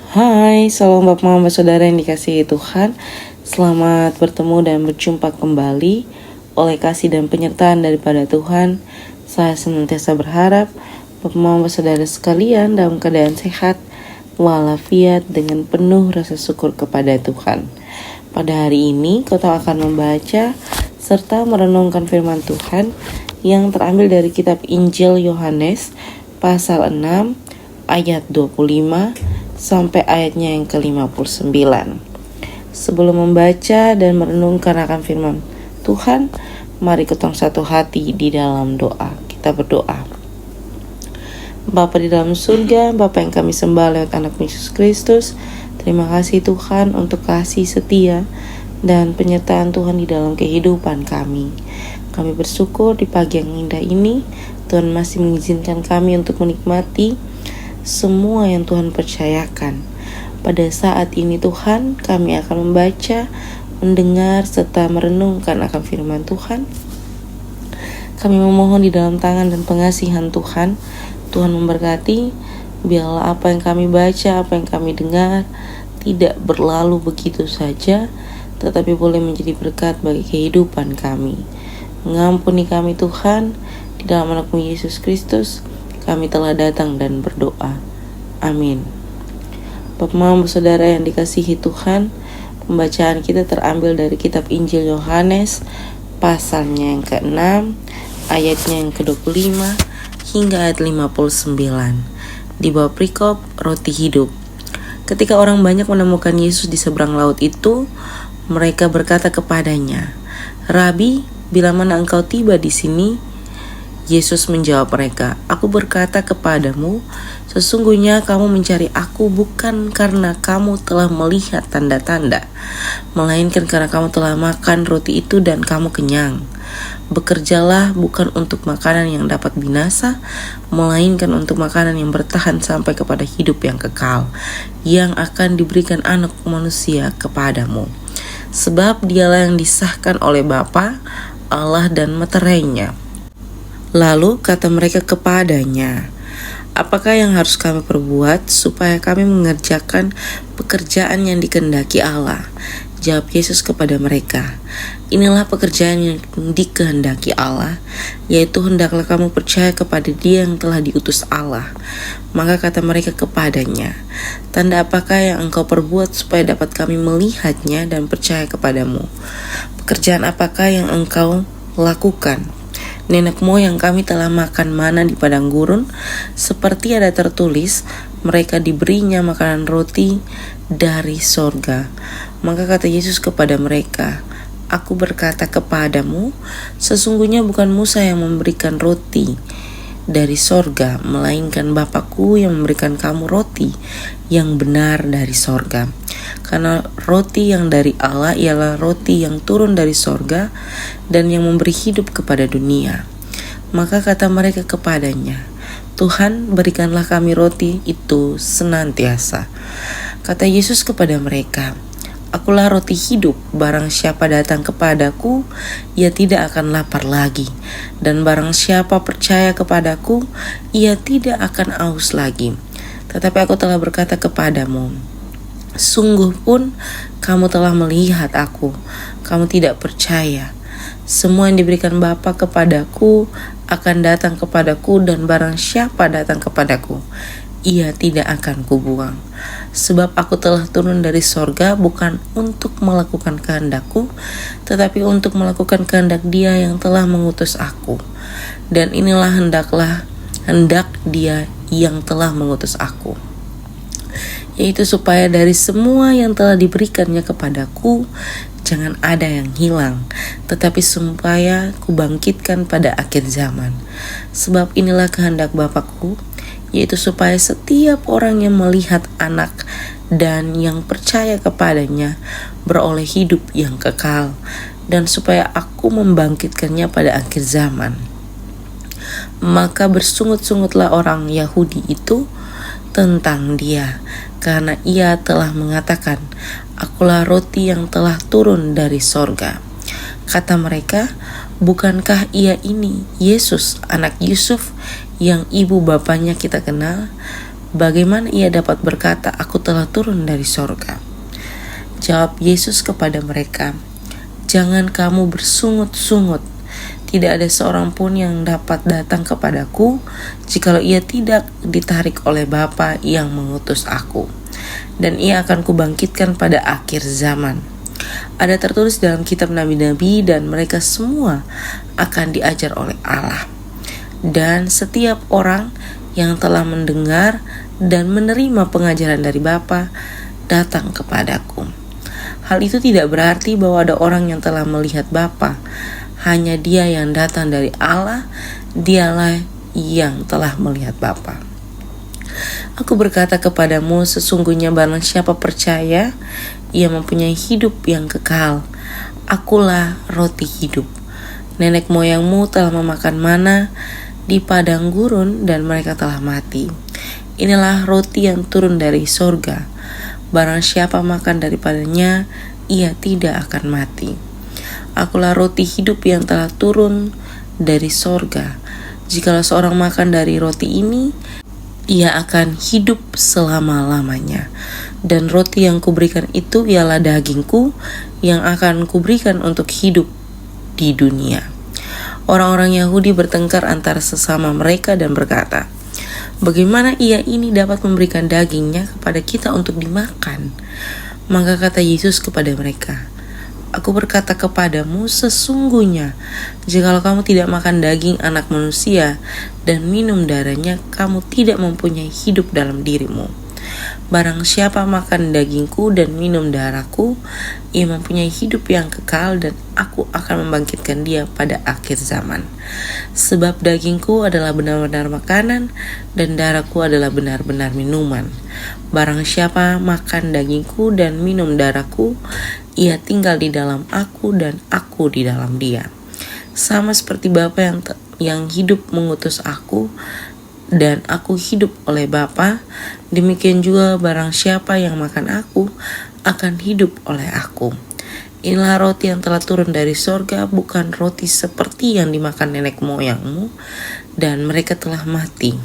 Hai, salam Bapak Mama Saudara yang dikasihi Tuhan. Selamat bertemu dan berjumpa kembali. Oleh kasih dan penyertaan daripada Tuhan, saya senantiasa berharap Bapak Mama Saudara sekalian dalam keadaan sehat walafiat dengan penuh rasa syukur kepada Tuhan. Pada hari ini kita akan membaca serta merenungkan firman Tuhan yang terambil dari kitab Injil Yohanes pasal 6 ayat 25 sampai ayatnya yang ke-59. Sebelum membaca dan merenungkan akan firman Tuhan, mari kita satu hati di dalam doa. Kita berdoa. Bapa di dalam surga, Bapa yang kami sembah lewat anak Yesus Kristus, terima kasih Tuhan untuk kasih setia dan penyertaan Tuhan di dalam kehidupan kami. Kami bersyukur di pagi yang indah ini, Tuhan masih mengizinkan kami untuk menikmati semua yang Tuhan percayakan. Pada saat ini Tuhan, kami akan membaca, mendengar, serta merenungkan akan firman Tuhan. Kami memohon di dalam tangan dan pengasihan Tuhan, Tuhan memberkati. Biarlah apa yang kami baca, apa yang kami dengar tidak berlalu begitu saja, tetapi boleh menjadi berkat bagi kehidupan kami. Mengampuni kami Tuhan, di dalam anak-Mu Yesus Kristus kami telah datang dan berdoa. Amin. Bapak Mama Saudara yang dikasihi Tuhan, pembacaan kita terambil dari kitab Injil Yohanes pasalnya yang ke-6, ayatnya yang ke-25 hingga ayat 59. Di bawah perikop roti hidup. Ketika orang banyak menemukan Yesus di seberang laut itu, mereka berkata kepadanya, "Rabi, bila mana engkau tiba di sini?" Yesus menjawab mereka, "Aku berkata kepadamu, sesungguhnya kamu mencari aku bukan karena kamu telah melihat tanda-tanda, melainkan karena kamu telah makan roti itu dan kamu kenyang. Bekerjalah bukan untuk makanan yang dapat binasa, melainkan untuk makanan yang bertahan sampai kepada hidup yang kekal, yang akan diberikan Anak Manusia kepadamu. Sebab dialah yang disahkan oleh Bapa, Allah dan meterainya." Lalu kata mereka kepadanya, "Apakah yang harus kami perbuat supaya kami mengerjakan pekerjaan yang dikehendaki Allah?" Jawab Yesus kepada mereka, "Inilah pekerjaan yang dikehendaki Allah, yaitu hendaklah kamu percaya kepada Dia yang telah diutus Allah." Maka kata mereka kepadanya, "Tanda apakah yang engkau perbuat supaya dapat kami melihatnya dan percaya kepadamu? Pekerjaan apakah yang engkau lakukan? Nenek moyang kami telah makan mana di padang gurun, seperti ada tertulis, mereka diberinya makanan roti dari sorga." Maka kata Yesus kepada mereka, "Aku berkata kepadamu, sesungguhnya bukan Musa yang memberikan roti dari sorga, melainkan Bapa-Ku yang memberikan kamu roti yang benar dari sorga. Karena roti yang dari Allah ialah roti yang turun dari sorga dan yang memberi hidup kepada dunia." Maka kata mereka kepadanya, "Tuhan, berikanlah kami roti itu senantiasa." Kata Yesus kepada mereka, "Akulah roti hidup, barang siapa datang kepadaku, ia tidak akan lapar lagi. Dan barang siapa percaya kepadaku, ia tidak akan aus lagi. Tetapi aku telah berkata kepadamu, sungguh pun kamu telah melihat aku, kamu tidak percaya. Semua yang diberikan Bapa kepadaku akan datang kepadaku, dan barang siapa datang kepadaku, ia tidak akan kubuang. Sebab aku telah turun dari sorga bukan untuk melakukan kehendakku, tetapi untuk melakukan kehendak Dia yang telah mengutus aku. Dan inilah hendak Dia yang telah mengutus aku, yaitu supaya dari semua yang telah diberikannya kepadaku, jangan ada yang hilang, tetapi supaya kubangkitkan pada akhir zaman. Sebab inilah kehendak Bapa-Ku, yaitu supaya setiap orang yang melihat Anak dan yang percaya kepadanya beroleh hidup yang kekal, dan supaya aku membangkitkannya pada akhir zaman." Maka bersungut-sungutlah orang Yahudi itu tentang Dia, karena Ia telah mengatakan, "Akulah roti yang telah turun dari sorga." Kata mereka, "Bukankah Ia ini Yesus, anak Yusuf, yang ibu bapanya kita kenal?" Bagaimana ia dapat berkata, aku telah turun dari sorga? Jawab Yesus kepada mereka, jangan kamu bersungut-sungut. Tidak ada seorang pun yang dapat datang kepadaku jikalau ia tidak ditarik oleh Bapa yang mengutus aku. Dan ia akan kubangkitkan pada akhir zaman. Ada tertulis dalam kitab nabi-nabi dan mereka semua akan diajar oleh Allah. Dan setiap orang yang telah mendengar dan menerima pengajaran dari Bapa datang kepadaku. Hal itu tidak berarti bahwa ada orang yang telah melihat Bapa. Hanya Dia yang datang dari Allah, Dialah yang telah melihat Bapa. Aku berkata kepadamu, sesungguhnya barang siapa percaya, ia mempunyai hidup yang kekal. Akulah roti hidup. Nenek moyangmu telah memakan mana di padang gurun dan mereka telah mati. Inilah roti yang turun dari sorga. Barang siapa makan daripadanya, ia tidak akan mati. Akulah roti hidup yang telah turun dari sorga. Jikalau seorang makan dari roti ini, ia akan hidup selama-lamanya. Dan roti yang kuberikan itu ialah dagingku yang akan kuberikan untuk hidup di dunia. Orang-orang Yahudi bertengkar antara sesama mereka dan berkata, bagaimana ia ini dapat memberikan dagingnya kepada kita untuk dimakan? Maka kata Yesus kepada mereka, aku berkata kepadamu, sesungguhnya jikalau kamu tidak makan daging anak manusia dan minum darahnya, kamu tidak mempunyai hidup dalam dirimu. Barang siapa makan dagingku dan minum darahku, ia mempunyai hidup yang kekal dan aku akan membangkitkan dia pada akhir zaman. Sebab dagingku adalah benar-benar makanan dan darahku adalah benar-benar minuman. Barang siapa makan dagingku dan minum darahku, ia tinggal di dalam aku dan aku di dalam dia. Sama seperti Bapa yang hidup mengutus aku dan aku hidup oleh Bapa, demikian juga barang siapa yang makan aku akan hidup oleh aku. Inilah roti yang telah turun dari sorga, bukan roti seperti yang dimakan nenek moyangmu dan mereka telah mati.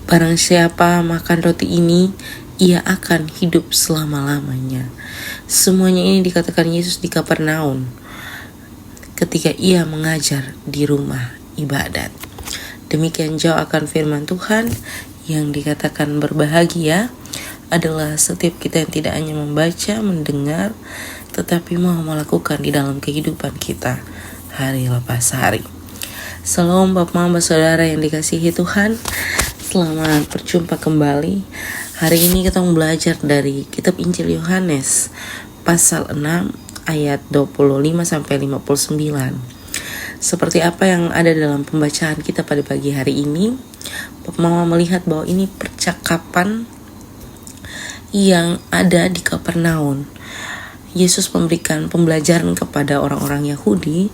Barang siapa makan roti ini, ia akan hidup selama-lamanya. Semuanya ini dikatakan Yesus di Kapernaum ketika ia mengajar di rumah ibadat. Demikian jauh akan firman Tuhan. Yang dikatakan berbahagia adalah setiap kita yang tidak hanya membaca, mendengar, tetapi mau melakukan di dalam kehidupan kita hari lepas hari. Salam Bapak Mama Saudara yang dikasihi Tuhan. Selamat berjumpa kembali. Hari ini kita belajar dari kitab Injil Yohanes pasal 6 ayat 25-59. Seperti apa yang ada dalam pembacaan kita pada pagi hari ini, Bapak Mama melihat bahwa ini percakapan yang ada di Kapernaum. Yesus memberikan pembelajaran kepada orang-orang Yahudi,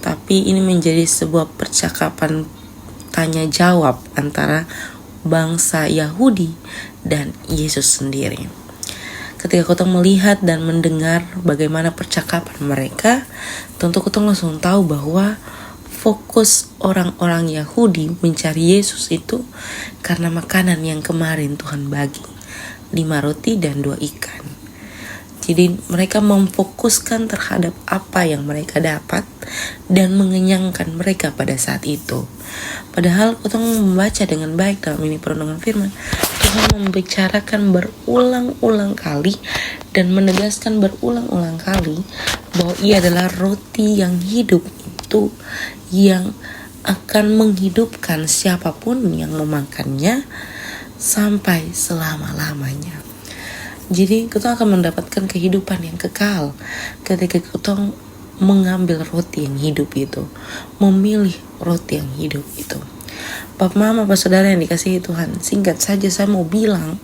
tapi ini menjadi sebuah percakapan tanya jawab antara bangsa Yahudi dan Yesus sendiri. Ketika kita melihat dan mendengar bagaimana percakapan mereka, tentu kita langsung tahu bahwa fokus orang-orang Yahudi mencari Yesus itu karena makanan yang kemarin Tuhan bagi, 5 roti dan 2 ikan. Jadi mereka memfokuskan terhadap apa yang mereka dapat dan mengenyangkan mereka pada saat itu. Padahal kita membaca dengan baik dalam ini perenungan firman, Tuhan membicarakan berulang-ulang kali dan menegaskan berulang-ulang kali bahwa ia adalah roti yang hidup itu, yang akan menghidupkan siapapun yang memakannya sampai selama-lamanya. Jadi kita akan mendapatkan kehidupan yang kekal ketika kita mengambil roti yang hidup itu, memilih roti yang hidup itu. Bapak Mama, Bapak Saudara yang dikasihi Tuhan, singkat saja saya mau bilang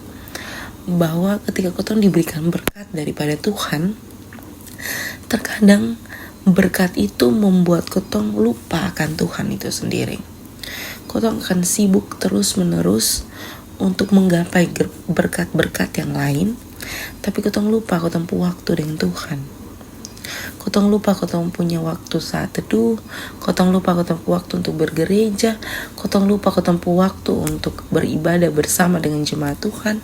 bahwa ketika kita diberikan berkat daripada Tuhan, terkadang berkat itu membuat kita lupa akan Tuhan itu sendiri. Kita akan sibuk terus-menerus untuk menggapai berkat-berkat yang lain, tapi kita lupa kita waktu dengan Tuhan. Kotong lupa kotong punya waktu saat teduh, kotong lupa kotong waktu untuk bergereja, kotong lupa kotong waktu untuk beribadah bersama dengan jemaat Tuhan,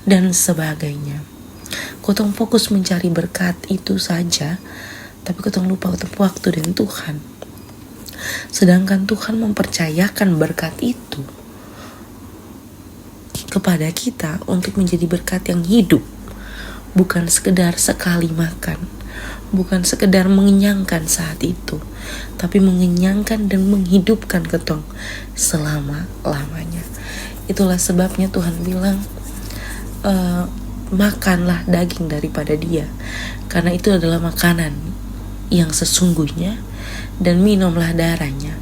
dan sebagainya. Kotong fokus mencari berkat itu saja, tapi kotong lupa kotong waktu dengan Tuhan. Sedangkan Tuhan mempercayakan berkat itu kepada kita untuk menjadi berkat yang hidup, bukan sekedar sekali makan, bukan sekedar mengenyangkan saat itu, tapi mengenyangkan dan menghidupkan ketong selama-lamanya. Itulah sebabnya Tuhan bilang, makanlah daging daripada dia, karena itu adalah makanan yang sesungguhnya, dan minumlah darahnya,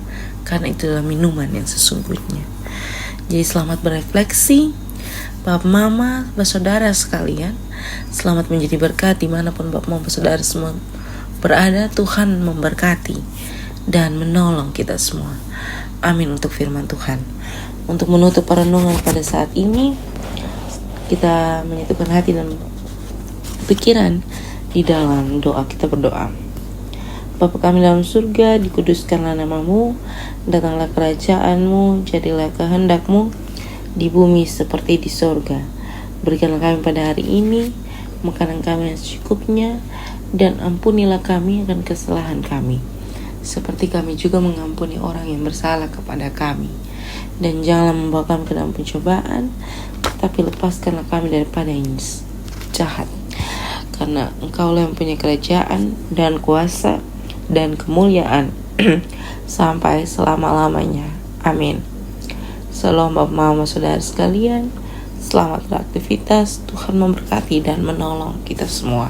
karena itu adalah minuman yang sesungguhnya. Jadi selamat berefleksi, Bapak Mama, Saudara sekalian. Selamat menjadi berkat dimanapun Bapak Mama Saudara semua berada. Tuhan memberkati dan menolong kita semua. Amin untuk firman Tuhan. Untuk menutup perenungan pada saat ini, kita menyatukan hati dan pikiran di dalam doa. Kita berdoa. Bapa kami dalam surga, dikuduskanlah namamu, datanglah kerajaanmu, jadilah kehendakmu di bumi seperti di sorga. Berikanlah kami pada hari ini makanan kami yang secukupnya, dan ampunilah kami akan kesalahan kami, seperti kami juga mengampuni orang yang bersalah kepada kami. Dan janganlah membawa kami ke dalam pencobaan, tapi lepaskanlah kami daripada yang jahat. Karena Engkaulah yang punya kerajaan dan kuasa dan kemuliaan sampai selama-lamanya. Amin. Salam Bapak Mama Saudara sekalian. Selamat beraktivitas. Tuhan memberkati dan menolong kita semua.